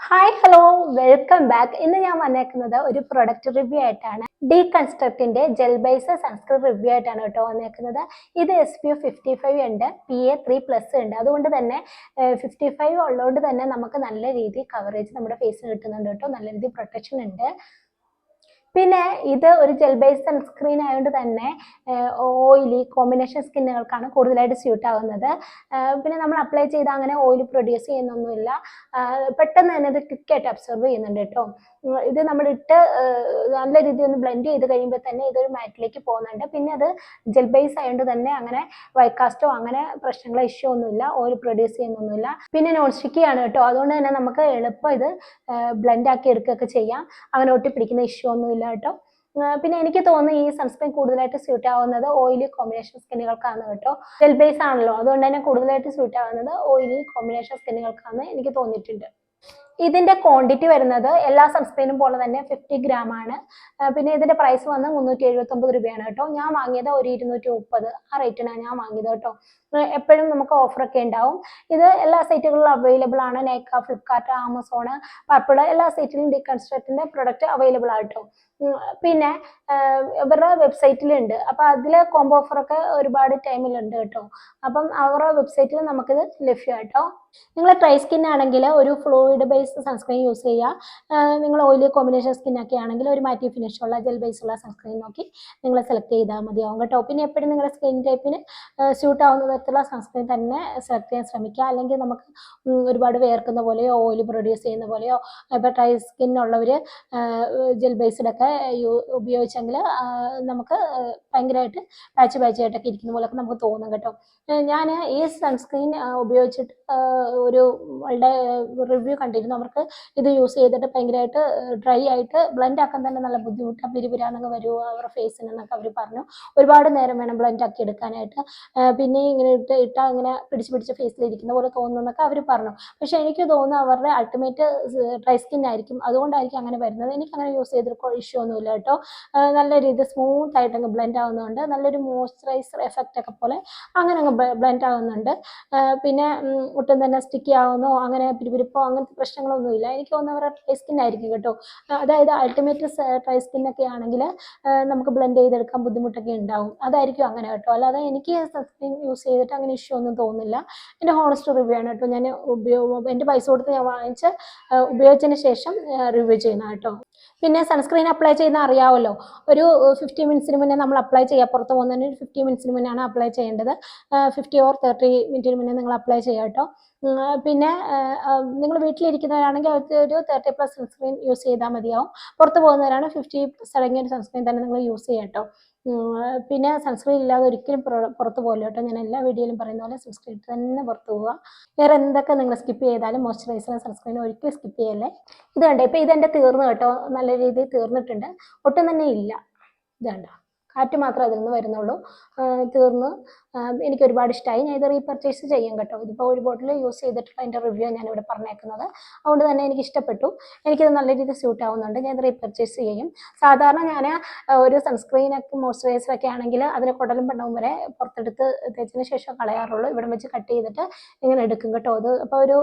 Hi hello welcome back. ഇന്ന് ഞാൻ വന്നേക്കുന്നത് ഒരു പ്രൊഡക്റ്റ് റിവ്യൂ ആയിട്ടാണ്. ഡീകൺസ്ട്രക്റ്റിന്റെ ജെൽ ബേസ് സൺസ്ക്രീൻ റിവ്യൂ ആയിട്ടാണ് കേട്ടോ വന്നേക്കുന്നത്. ഇത് SPF 55 ഉണ്ട്, PA3+ ഉണ്ട്. അതുകൊണ്ട് തന്നെ 55 ഉള്ളതുകൊണ്ട് തന്നെ നമുക്ക് നല്ല രീതിയിൽ കവറേജ് നമ്മുടെ ഫേസിന് കിട്ടുന്നുണ്ട് കേട്ടോ. നല്ല രീതിയിൽ പ്രൊട്ടക്ഷൻ ഉണ്ട്. പിന്നെ ഇത് ഒരു ജെൽ ബേസ് സൺസ്ക്രീൻ ആയതുകൊണ്ട് തന്നെ ഓയിലി കോമ്പിനേഷൻ സ്കിന്നുകൾക്കാണ് കൂടുതലായിട്ട് സ്യൂട്ട് ആവുന്നത്. പിന്നെ നമ്മൾ അപ്ലൈ ചെയ്ത് അങ്ങനെ ഓയിൽ പ്രൊഡ്യൂസ് ചെയ്യുന്നൊന്നുമില്ല. പെട്ടെന്ന് തന്നെ ഇത് ക്വിക്കായിട്ട് അബ്സോർബ് ചെയ്യുന്നുണ്ട് കേട്ടോ. ഇത് നമ്മളിട്ട് നല്ല രീതിയിൽ ഒന്ന് ബ്ലെൻഡ് ചെയ്ത് കഴിയുമ്പോൾ തന്നെ ഇതൊരു മാറ്റിലേക്ക് പോകുന്നുണ്ട്. പിന്നെ അത് ജെൽ ബേസ് ആയതുകൊണ്ട് തന്നെ അങ്ങനെ വൈറ്റ് കാസ്റ്റോ അങ്ങനെ പ്രശ്നങ്ങളോ ഇഷ്യൂ ഒന്നുമില്ല, ഓയിൽ പ്രൊഡ്യൂസ് ചെയ്യുന്നൊന്നുമില്ല. പിന്നെ നോൺ സ്റ്റിക്കി ആണ് കേട്ടോ. അതുകൊണ്ട് തന്നെ നമുക്ക് എളുപ്പം ഇത് ബ്ലെൻഡ് ആക്കി എടുക്കുകയൊക്കെ ചെയ്യാം. അങ്ങനെ ഒട്ടിപ്പിടിക്കുന്ന ഇഷ്യൂ ഒന്നുമില്ല കേട്ടോ. പിന്നെ എനിക്ക് തോന്നുന്നു ഈ സൺസ്ക്രീൻ കൂടുതലായിട്ട് സ്യൂട്ട് ആവുന്നത് ഓയിലി കോമ്പിനേഷൻ സ്കിന്നുകൾക്കാണ് കേട്ടോ. ജെൽ ബേസ് ആണല്ലോ, അതുകൊണ്ട് തന്നെ കൂടുതലായിട്ട് സ്യൂട്ട് ആവുന്നത് ഓയിലി കോമ്പിനേഷൻ സ്കിന്നുകൾക്കാണ് എനിക്ക് തോന്നിയിട്ടുണ്ട്. ഇതിന്റെ ക്വാണ്ടിറ്റി വരുന്നത് എല്ലാ സൺസ്ക്രീനും പോലെ തന്നെ 50 ഗ്രാം ആണ്. പിന്നെ ഇതിന്റെ പ്രൈസ് വന്ന് 379 രൂപയാണ് കേട്ടോ. ഞാൻ വാങ്ങിയത് ഒരു 230 ആ റേറ്റിനാണ് ഞാൻ വാങ്ങിയത് കേട്ടോ. എപ്പോഴും നമുക്ക് ഓഫറൊക്കെ ഉണ്ടാവും. ഇത് എല്ലാ സൈറ്റുകളിലും അവൈലബിൾ ആണ്. നൈക്ക, ഫ്ലിപ്കാർട്ട്, ആമസോൺ, പർപ്പിൾ എല്ലാ സൈറ്റിലും ഡീകൺസ്ട്രക്റ്റിന്റെ പ്രൊഡക്റ്റ് അവൈലബിൾ ആട്ടോ. പിന്നെ ഇവരുടെ വെബ്സൈറ്റിലുണ്ട്. അപ്പം അതിൽ കോംബോ ഓഫറൊക്കെ ഒരുപാട് ടൈമിലുണ്ട് കേട്ടോ. അപ്പം അവരുടെ വെബ്സൈറ്റിൽ നമുക്കിത് ലഭ്യമാട്ടോ. നിങ്ങൾ ഡ്രൈ സ്കിൻ ആണെങ്കിൽ ഒരു ഫ്ലൂയിഡ് ബേസ്ഡ് സൺസ്ക്രീൻ യൂസ് ചെയ്യുക. നിങ്ങൾ ഓയിലി കോമ്പിനേഷൻ സ്കിൻ ഒക്കെ ആണെങ്കിൽ ഒരു മാറ്റി ഫിനിഷ് ഉള്ള ജെൽ ബേസ് ഉള്ള സൺസ്ക്രീൻ നോക്കി നിങ്ങൾ സെലക്ട് ചെയ്താൽ മതിയാവും കേട്ടോ. പിന്നെ എപ്പോഴും നിങ്ങളുടെ സ്കിൻ ടൈപ്പിന് സ്യൂട്ട് ആവുന്ന തരത്തിലുള്ള സൺസ്ക്രീൻ തന്നെ സെലക്ട് ചെയ്യാൻ ശ്രമിക്കുക. അല്ലെങ്കിൽ നമുക്ക് ഒരുപാട് വേർക്കുന്ന പോലെയോ ഓയിൽ പ്രൊഡ്യൂസ് ചെയ്യുന്ന പോലെയോ ഇപ്പോൾ ഡ്രൈ സ്കിൻ ഉള്ളവർ ജെൽ ബേസ്ഡൊക്കെ ഉപയോഗിച്ചെങ്കിൽ നമുക്ക് ഭയങ്കരമായിട്ട് പാച്ചായിട്ടൊക്കെ ഇരിക്കുന്ന പോലെയൊക്കെ നമുക്ക് തോന്നും കേട്ടോ. ഞാൻ ഈ സൺസ്ക്രീൻ ഉപയോഗിച്ചിട്ട് ഒരു വളരെ റിവ്യൂ കണ്ടിരുന്നു. അവർക്ക് ഇത് യൂസ് ചെയ്തിട്ട് ഭയങ്കരമായിട്ട് ഡ്രൈ ആയിട്ട് ബ്ലെൻഡ് ആക്കാൻ തന്നെ നല്ല ബുദ്ധിമുട്ടാണ്, പിരിപിരാന്നൊക്കെ വരുമോ അവരുടെ ഫേസിന് എന്നൊക്കെ അവർ പറഞ്ഞു. ഒരുപാട് നേരം വേണം ബ്ലെൻഡ് ആക്കി എടുക്കാനായിട്ട്. പിന്നെ ഇങ്ങനെ ഇട്ടാൽ ഇങ്ങനെ പിടിച്ച് ഫേസിലിരിക്കുന്ന പോലെ തോന്നുന്നൊക്കെ അവർ പറഞ്ഞു. പക്ഷെ എനിക്ക് തോന്നുന്നു അവരുടെ അൾട്ടിമേറ്റ് ഡ്രൈ സ്കിൻ ആയിരിക്കും, അതുകൊണ്ടായിരിക്കും അങ്ങനെ വരുന്നത്. എനിക്ക് അങ്ങനെ യൂസ് ചെയ്തിട്ട് ഇഷ്യൂ ഒന്നുമില്ല കേട്ടോ. നല്ല രീതിയിൽ സ്മൂത്ത് ആയിട്ട് അങ്ങ് ബ്ലെൻഡ് ആവുന്നുണ്ട്. നല്ലൊരു മോയ്സ്ചറൈസർ എഫക്റ്റ് ഒക്കെ പോലെ അങ്ങനെ അങ്ങ് ബ്ലെൻഡ് ആവുന്നുണ്ട്. പിന്നെ ഒട്ടും തന്നെ സ്റ്റിക്കി ആവുന്നോ അങ്ങനെ പിരിപിരിപ്പോ അങ്ങനത്തെ പ്രശ്നങ്ങളൊന്നുമില്ല. എനിക്ക് തോന്നുന്നു അവരുടെ ഡ്രൈ സ്കിൻ ആയിരിക്കും കേട്ടോ. അതായത് അൾട്ടിമേറ്റ് ഡ്രൈ സ്കിന്നൊക്കെ ആണെങ്കിൽ നമുക്ക് ബ്ലെൻഡ് ചെയ്തെടുക്കാൻ ബുദ്ധിമുട്ടൊക്കെ ഉണ്ടാവും, അതായിരിക്കും അങ്ങനെ കേട്ടോ. അല്ലാതെ എനിക്ക് സൺസ്ക്രീൻ യൂസ് ചെയ്തിട്ട് അങ്ങനെ ഇഷ്യൂ ഒന്നും തോന്നുന്നില്ല. എൻ്റെ ഹോണസ്റ്റ് റിവ്യൂ ആണ് കേട്ടോ. ഞാൻ എൻ്റെ പൈസ കൊടുത്ത് ഞാൻ വാങ്ങിച്ച് ഉപയോഗിച്ചതിന് ശേഷം റിവ്യൂ ചെയ്യുന്ന കേട്ടോ. പിന്നെ സൺസ്ക്രീൻ അപ്ലൈ ചെയ്യുന്ന അറിയാമല്ലോ, ഒരു 50 മിനിറ്റ്സിന് മുന്നേ നമ്മൾ അപ്ലൈ ചെയ്യുക. പുറത്ത് പോകുന്നതിന് 50 മിനിറ്റ്സിന് മുന്നെയാണ് അപ്ലൈ ചെയ്യേണ്ടത്. 50 or 30 മിനിറ്റിന് മുന്നേ നിങ്ങൾ അപ്ലൈ ചെയ്യുക കേട്ടോ. പിന്നെ നിങ്ങൾ വീട്ടിലിരിക്കുന്നവരാണെങ്കിൽ അവർക്ക് ഒരു 30+ സൺസ്ക്രീൻ യൂസ് ചെയ്താൽ മതിയാവും. പുറത്ത് പോകുന്നവരാണ് 50+ അടങ്ങിയ ഒരു സൺസ്ക്രീൻ തന്നെ നിങ്ങൾ യൂസ് ചെയ്യുക കേട്ടോ. പിന്നെ സൺസ്ക്രീൻ ഇല്ലാതെ ഒരിക്കലും പുറത്ത് പോകില്ല കേട്ടോ. ഞാൻ എല്ലാ വീഡിയോയിലും പറയുന്ന പോലെ സൺസ്ക്രീൻ തന്നെ പുറത്ത് പോവുക. വേറെ എന്തൊക്കെ നിങ്ങൾ സ്കിപ്പ് ചെയ്താലും മോയ്സ്ചറൈസർ സൺസ്ക്രീൻ ഒരിക്കലും സ്കിപ്പ് ചെയ്യല്ലേ. ഇത് കണ്ടോ, ഇപ്പോൾ ഇതെൻ്റെ തീർന്നു കേട്ടോ. നല്ല രീതിയിൽ തീർന്നിട്ടുണ്ട്, ഒട്ടും തന്നെ ഇല്ല. ഇത് കണ്ടോ, കാറ്റ് മാത്രമേ അതിൽ നിന്ന് വരുന്നുള്ളൂ. തീർന്ന് എനിക്ക് ഒരുപാട് ഇഷ്ടമായി. ഞാൻ ഇത് റീപർച്ചേസ് ചെയ്യും കേട്ടോ. ഇതിപ്പോൾ ഒരു ബോട്ടിൽ യൂസ് ചെയ്തിട്ടുള്ള അതിൻ്റെ റിവ്യൂ ഞാനിവിടെ പറഞ്ഞേക്കുന്നത്. അതുകൊണ്ട് തന്നെ എനിക്ക് ഇഷ്ടപ്പെട്ടു. എനിക്കിത് നല്ല രീതിയിൽ സ്യൂട്ട് ആവുന്നുണ്ട്. ഞാൻ ഇത് റീപർച്ചേസ് ചെയ്യും. സാധാരണ ഞാൻ ഒരു സൺസ്ക്രീനൊക്കെ മോയ്സ്ചറൈസറൊക്കെ ആണെങ്കിൽ അതിന് കുടലും പെണ്ണവും വരെ പുറത്തെടുത്ത് തേച്ചതിന് ശേഷം കളയാറുള്ളൂ. ഇവിടെ വെച്ച് കട്ട് ചെയ്തിട്ട് ഇങ്ങനെ എടുക്കും കേട്ടോ. അത് അപ്പോൾ ഒരു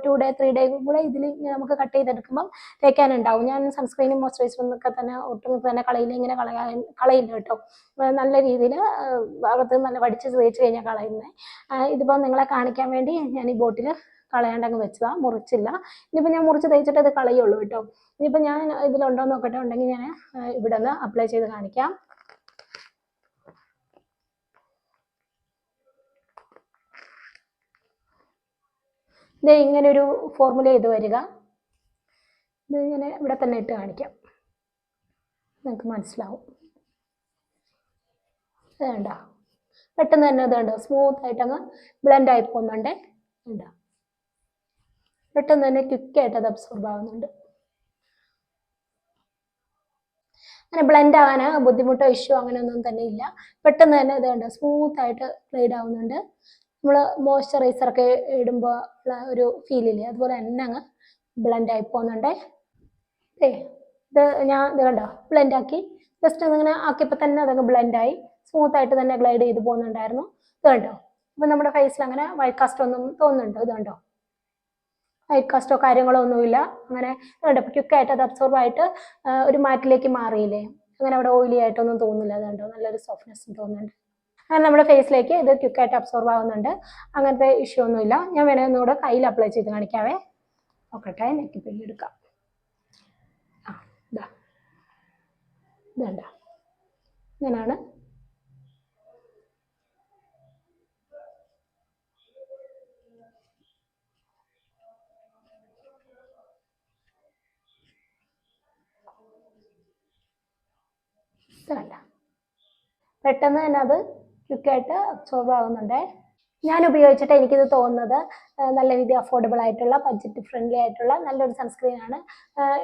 2 day 3 day കൂടെ ഇതിൽ നമുക്ക് കട്ട് ചെയ്തെടുക്കുമ്പം തേക്കാനുണ്ടാവും. ഞാൻ സൺസ്ക്രീനും മോയ്സ്ചറൈസറും ഒക്കെ തന്നെ ഒട്ടും തന്നെ കളയില്ല കേട്ടോ. നല്ല രീതിയിൽ അകത്ത് നല്ല വടിച്ച് തേച്ച് കഴിഞ്ഞാൽ കളയുന്നത്. ഇതിപ്പോൾ നിങ്ങളെ കാണിക്കാൻ വേണ്ടി ഞാൻ ഈ ബോട്ടിൽ കളയാണ്ടങ്ങ് വെച്ചതാണ്, മുറിച്ചില്ല. ഇനിയിപ്പോൾ ഞാൻ മുറിച്ച് തേച്ചിട്ട് അത് കളയുള്ളൂ കേട്ടോ. ഇനിയിപ്പോൾ ഞാൻ ഇതിലുണ്ടോ നോക്കട്ടെ, ഉണ്ടെങ്കിൽ ഞാൻ ഇവിടെ നിന്ന് അപ്ലൈ ചെയ്ത് കാണിക്കാം. ഇത് ഇങ്ങനെ ഒരു ഫോർമുല ചെയ്ത് വരിക. ഇത് ഇങ്ങനെ ഇവിടെ തന്നെ ഇട്ട് കാണിക്കാം, നിങ്ങൾക്ക് മനസ്സിലാവും. വേണ്ട, പെട്ടെന്ന് തന്നെ ഇത് കണ്ടോ സ്മൂത്ത് ആയിട്ടങ്ങ് ബ്ലെൻഡ് ആയി പോകുന്നുണ്ട്. വേണ്ട, പെട്ടെന്ന് തന്നെ ക്വിക്കായിട്ട് അത് അബ്സോർബ് ആവുന്നുണ്ട്. അങ്ങനെ ബ്ലെൻഡ് ആകാൻ ബുദ്ധിമുട്ടോ ഇഷ്യൂ അങ്ങനെയൊന്നും തന്നെ ഇല്ല. പെട്ടെന്ന് തന്നെ ഇത് കണ്ടോ സ്മൂത്ത് ആയിട്ട് ഗ്ലൈഡ് ആവുന്നുണ്ട്. നമ്മൾ മോയ്സ്ചറൈസറൊക്കെ ഇടുമ്പോൾ ഉള്ള ഒരു ഫീലില്ലേ, അതുപോലെ തന്നെ അങ്ങ് ബ്ലെൻഡ് ആയി പോകുന്നുണ്ട്. ഇത് ഞാൻ ഇത് കണ്ടോ ബ്ലെൻഡ് ആക്കി ജസ്റ്റ് അതിങ്ങനെ ആക്കിയപ്പോൾ തന്നെ അതങ്ങ് ബ്ലെൻഡായി സ്മൂത്ത് ആയിട്ട് തന്നെ ഗ്ലൈഡ് ചെയ്ത് പോകുന്നുണ്ടായിരുന്നു. ഇത് കണ്ടോ. അപ്പം നമ്മുടെ ഫേസിൽ അങ്ങനെ വൈറ്റ് കാസ്റ്റ് ഒന്നും തോന്നുന്നുണ്ടോ? ഇത് കണ്ടോ, വൈറ്റ് കാസ്റ്റോ കാര്യങ്ങളോ ഒന്നുമില്ല. അങ്ങനെ കണ്ടോ ക്വിക്കായിട്ട് അത് അബ്സോർബ് ആയിട്ട് ഒരു മാറ്റിലേക്ക് മാറിയില്ലേ. അങ്ങനെ അവിടെ ഓയിലി ആയിട്ടൊന്നും തോന്നുന്നില്ല. അത് കണ്ടോ നല്ലൊരു സോഫ്റ്റ്നെസ് തോന്നുന്നുണ്ട്. അങ്ങനെ നമ്മുടെ ഫേസിലേക്ക് ഇത് ക്വിക്കായിട്ട് അബ്സോർബ് ആവുന്നുണ്ട്. അങ്ങനത്തെ ഇഷ്യൂ ഒന്നുമില്ല. ഞാൻ വേണമെങ്കിൽ ഒന്നുകൂടെ കയ്യിൽ അപ്ലൈ ചെയ്ത് കാണിക്കാവേ. നോക്കട്ടെ, നെക്കി പിള്ളി എടുക്കാം. ആ ഇതാ ഇതണ്ട ഇങ്ങനെയാണ്. ഇതല്ല പെട്ടെന്ന് തന്നെ അത് ക്വിക്കായിട്ട് അബ്സോർബ് ആവുന്നുണ്ട്. ഞാൻ ഉപയോഗിച്ചിട്ട് എനിക്കിത് തോന്നുന്നത് നല്ല രീതിയിൽ അഫോർഡബിൾ ആയിട്ടുള്ള ബഡ്ജറ്റ് ഫ്രണ്ട്ലി ആയിട്ടുള്ള നല്ലൊരു സൺസ്ക്രീൻ ആണ്.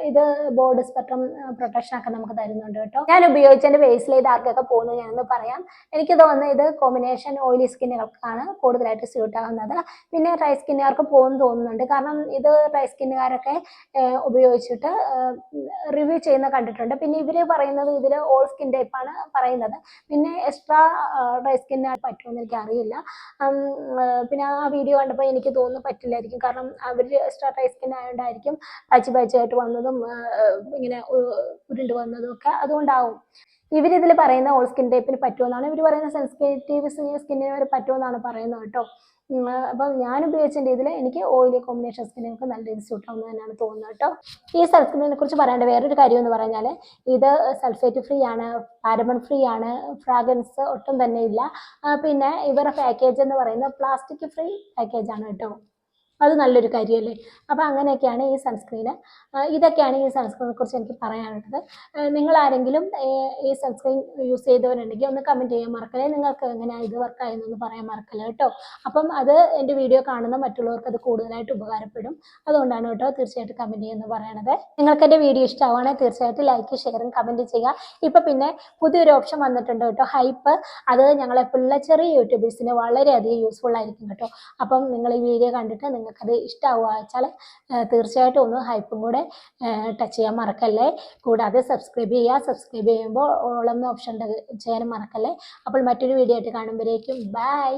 ഇത് ബോർഡ് സ്പെക്ട്രം പ്രൊട്ടക്ഷൻ ഒക്കെ നമുക്ക് തരുന്നുണ്ട് കേട്ടോ. ഞാൻ ഉപയോഗിച്ചതിന്റെ ബേസിൽ ഇത് ആർക്കൊക്കെ പോകുന്നത് ഞാനൊന്ന് പറയാം. എനിക്ക് തോന്നുന്നത് ഇത് കോമ്പിനേഷൻ ഓയിലി സ്കിന്നുകൾക്കാണ് കൂടുതലായിട്ട് സ്യൂട്ട് ആവുന്നത്. പിന്നെ ഡ്രൈ സ്കിന്നുകാർക്ക് പോകുമെന്ന് തോന്നുന്നുണ്ട്. കാരണം ഇത് ഡ്രൈ സ്കിന്നുകാരൊക്കെ ഉപയോഗിച്ചിട്ട് റിവ്യൂ ചെയ്യുന്ന കണ്ടിട്ടുണ്ട്. പിന്നെ ഇവര് പറയുന്നത് ഇതിൽ ഓൾ സ്കിൻ ടൈപ്പാണ് പറയുന്നത്. പിന്നെ എക്സ്ട്രാ ഡ്രൈ സ്കിന്നിന് പറ്റുമെന്ന് എനിക്ക് അറിയില്ല. പിന്നെ ആ വീഡിയോ കണ്ടപ്പോൾ എനിക്ക് തോന്നുന്നു പറ്റില്ലായിരിക്കും. കാരണം അവർ എക്സ്ട്രാ ഡ്രൈ സ്കിൻ ആയതുകൊണ്ടായിരിക്കും പാച്ചായിട്ട് വന്നതും ഇങ്ങനെ ഉരുണ്ട് വന്നതും ഒക്കെ അതുകൊണ്ടാവും. ഇവരിതിൽ പറയുന്ന ഓൾ സ്കിൻ ടൈപ്പിന് പറ്റുമെന്നാണ് ഇവർ പറയുന്ന. സെൻസിറ്റീവ് സ്കിന്നിന് വരെ പറ്റുമെന്നാണ് പറയുന്നത് കേട്ടോ. അപ്പം ഞാൻ ഉപയോഗിച്ചതിൻ്റെ ഇതിൽ എനിക്ക് ഓയിലി കോമ്പിനേഷൻ സ്കിന്നുകൾക്ക് നല്ല രീതിയിൽ സൂട്ട് ആവുന്നത് തന്നെയാണ് തോന്നുന്നത് കേട്ടോ. ഈ സൺസ്ക്രീനിനെ കുറിച്ച് പറയേണ്ട വേറൊരു കാര്യം എന്ന് പറഞ്ഞാൽ ഇത് സൾഫേറ്റ് ഫ്രീ ആണ്, പാരബൺ ഫ്രീ ആണ്, ഫ്രാഗ്രൻസ് ഒട്ടും തന്നെ ഇല്ല. പിന്നെ ഇവരുടെ പാക്കേജ് എന്ന് പറയുന്നത് പ്ലാസ്റ്റിക് ഫ്രീ പാക്കേജ് ആണ് കേട്ടോ. അത് നല്ലൊരു കാര്യമല്ലേ. അപ്പോൾ അങ്ങനെയൊക്കെയാണ് ഈ സൺസ്ക്രീന്. ഇതൊക്കെയാണ് ഈ സൺസ്ക്രീനെ കുറിച്ച് എനിക്ക് പറയാനുള്ളത്. നിങ്ങൾ ആരെങ്കിലും ഈ സൺസ്ക്രീൻ യൂസ് ചെയ്തവരുണ്ടെങ്കിൽ ഒന്ന് കമൻറ്റ് ചെയ്യാൻ മറക്കല്ലേ. നിങ്ങൾക്ക് എങ്ങനെയാണ് ഇത് വർക്കായെന്നൊന്ന് പറയാൻ മറക്കല്ല കേട്ടോ. അപ്പം അത് എൻ്റെ വീഡിയോ കാണുന്ന മറ്റുള്ളവർക്ക് അത് കൂടുതലായിട്ട് ഉപകാരപ്പെടും. അതുകൊണ്ടാണ് കേട്ടോ തീർച്ചയായിട്ടും കമൻറ്റ് ചെയ്യുമെന്ന് പറയണത്. നിങ്ങൾക്ക് എൻ്റെ വീഡിയോ ഇഷ്ടമാവുകയാണെങ്കിൽ തീർച്ചയായിട്ടും ലൈക്ക് ഷെയറും കമൻറ്റ് ചെയ്യുക. ഇപ്പം പിന്നെ പുതിയൊരു ഓപ്ഷൻ വന്നിട്ടുണ്ട് കേട്ടോ, ഹൈപ്പ്. അത് ഞങ്ങളെപ്പോഴുള്ള ചെറിയ യൂട്യൂബേഴ്സിന് വളരെയധികം യൂസ്ഫുൾ ആയിരിക്കും കേട്ടോ. അപ്പം നിങ്ങൾ ഈ വീഡിയോ കണ്ടിട്ട് നിങ്ങൾക്കത് ഇഷ്ടമാവുക വെച്ചാൽ തീർച്ചയായിട്ടും ഒന്ന് ഹൈപ്പും കൂടെ ടച്ച് ചെയ്യാൻ മറക്കല്ലേ. കൂടാതെ സബ്സ്ക്രൈബ് ചെയ്യുക. സബ്സ്ക്രൈബ് ചെയ്യുമ്പോൾ ഓൾ എന്ന ഓപ്ഷൻ ചെയ്യാനും മറക്കല്ലേ. അപ്പോൾ മറ്റൊരു വീഡിയോ ആയിട്ട് കാണുമ്പോഴേക്കും ബൈ.